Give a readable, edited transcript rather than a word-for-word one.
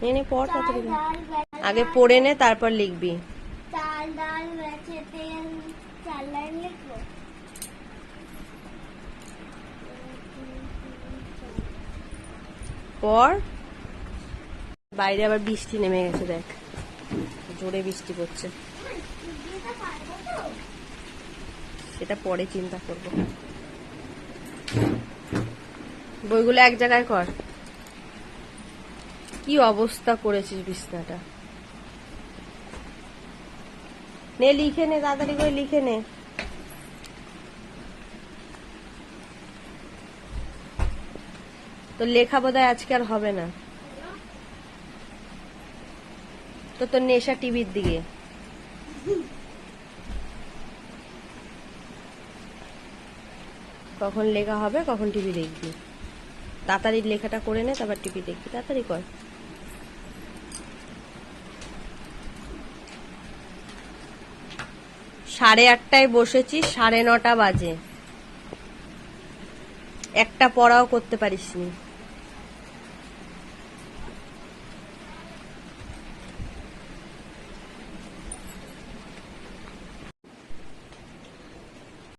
নে পড় তাড়াতাড়ি। আগে পড়ে নে তারপর লিখবি। চাল ডাল বেচে তেল, 4 লাইন লিখবো। পড়। বাইরে আবার বৃষ্টি নেমে গেছে, দেখ জোরে বৃষ্টি পড়ছে। সেটা পরে চিন্তা করব। বইগুলো এক জায়গায় কর। কি অবস্থা করেছিস বিছনাটা। নে লিখে নে, তাড়াতাড়ি করে লিখে নে। তোর লেখা বোধহয় আজকে আর হবে না। তো তোর নেশা টিভির দিকে। কখন লেখা হবে, কখন টিভি দেখবি। তাড়াতাড়ি লেখাটা করে নে, তারপর টিভি দেখবি। তাড়াতাড়ি কর। 8:30টায় বসেছি, 9:30 বাজে। একটা পড়াও করতে পারিসনি।